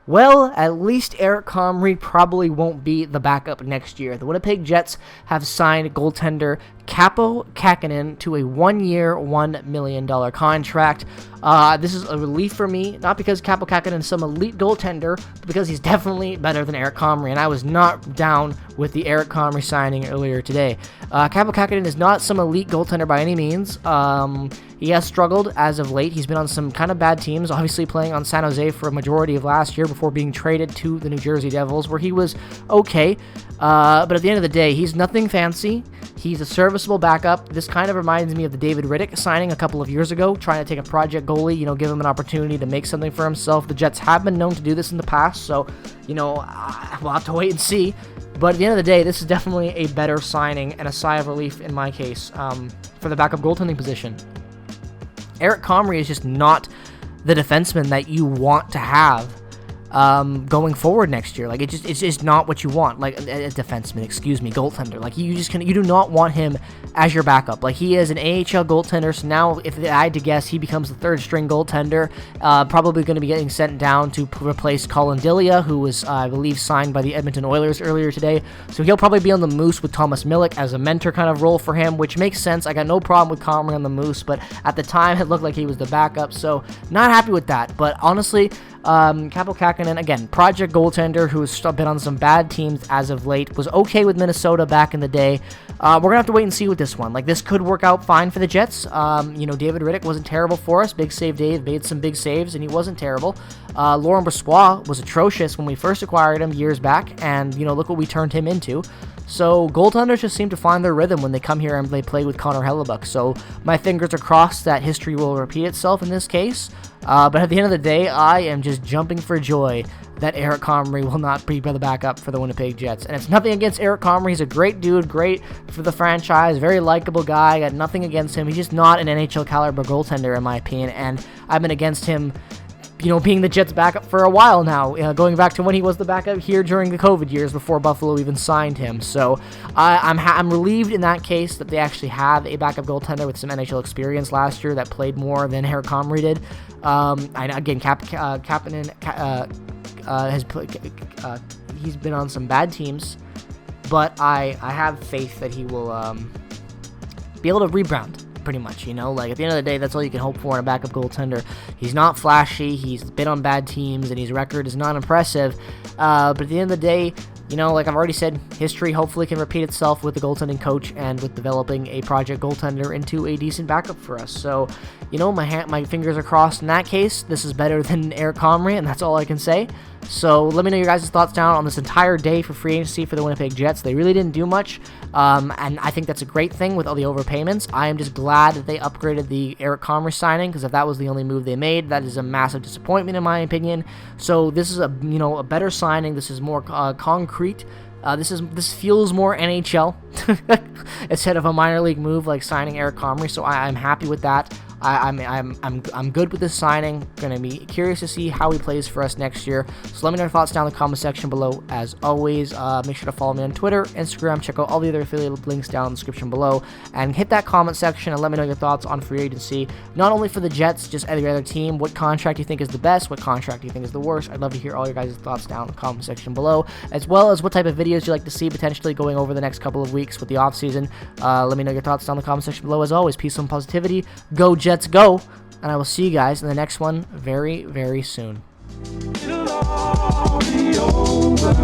Well, at least Eric Comrie probably won't be the backup next year. The Winnipeg Jets have signed goaltender Kaapo Kähkönen to a 1-year, $1 million contract. This is a relief for me, not because Kaapo Kähkönen is some elite goaltender, but because he's definitely better than Eric Comrie, and I was not down with the Eric Comrie signing earlier today. Kaapo Kähkönen is not some elite goaltender by any means. He has struggled as of late. He's been on some kind of bad teams, obviously playing on San Jose for a majority of last year before being traded to the New Jersey Devils, where he was okay. But at the end of the day, he's nothing fancy. He's a serviceable backup. This kind of reminds me of the David Riddick signing a couple of years ago, trying to take a project goalie, give him an opportunity to make something for himself. The Jets have been known to do this in the past, so, we'll have to wait and see. But at the end of the day, this is definitely a better signing and a sigh of relief in my case for the backup goaltending position. Eric Comrie is just not the defenseman that you want to have going forward next year. Like, it's just not what you want. Like, a defenseman, goaltender. Like, you do not want him as your backup. Like, he is an AHL goaltender, so now if I had to guess, he becomes the third string goaltender, probably going to be getting sent down to replace Colin Dillia, who was, I believe, signed by the Edmonton Oilers earlier today. So he'll probably be on the Moose with Thomas Milic as a mentor kind of role for him, which makes sense. I got no problem with Comrie on the Moose, but at the time, it looked like he was the backup, so not happy with that. But honestly, Kaapo Kähkönen, again, project goaltender who has been on some bad teams as of late, was okay with Minnesota back in the day. We're going to have to wait and see with this one. Like, this could work out fine for the Jets. David Riddick wasn't terrible for us. Big Save Dave made some big saves, and he wasn't terrible. Laurent Brossoit was atrocious when we first acquired him years back, and, look what we turned him into. So goaltenders just seem to find their rhythm when they come here and they play with Connor Hellebuck. So my fingers are crossed that history will repeat itself in this case. But at the end of the day, I am just jumping for joy that Eric Comrie will not be the backup for the Winnipeg Jets. And it's nothing against Eric Comrie. He's a great dude, great for the franchise, very likable guy. Got nothing against him. He's just not an NHL caliber goaltender, in my opinion. And I've been against him being the Jets' backup for a while now, going back to when he was the backup here during the COVID years before Buffalo even signed him. So I'm relieved in that case that they actually have a backup goaltender with some NHL experience last year that played more than Eric Comrie did. Again, Kähkönen has played. He's been on some bad teams, but I have faith that he will be able to rebound. Pretty much, like at the end of the day, that's all you can hope for in a backup goaltender. He's not flashy, he's been on bad teams, and his record is not impressive. But at the end of the day, like I've already said, history hopefully can repeat itself with the goaltending coach and with developing a project goaltender into a decent backup for us. So, my fingers are crossed in that case. This is better than Eric Comrie, and that's all I can say. So let me know your guys' thoughts down on this entire day for free agency for the Winnipeg Jets. They really didn't do much, and I think that's a great thing with all the overpayments. I am just glad that they upgraded the Eric Comrie signing, because if that was the only move they made, that is a massive disappointment in my opinion. So this is a better signing. This is more concrete. This feels more NHL instead of a minor league move like signing Eric Comrie. So I'm happy with that. I'm good with this signing. Gonna be curious to see how he plays for us next year. So let me know your thoughts down in the comment section below. As always, make sure to follow me on Twitter, Instagram. Check out all the other affiliate links down in the description below, and hit that comment section and let me know your thoughts on free agency. Not only for the Jets, just every other team. What contract you think is the best? What contract you think is the worst? I'd love to hear all your guys' thoughts down in the comment section below, as well as what type of videos you'd like to see potentially going over the next couple of weeks with the off season. Let me know your thoughts down in the comment section below. As always, peace and positivity. Go Jets, go! And I will see you guys in the next one very, very soon. It'll all be over.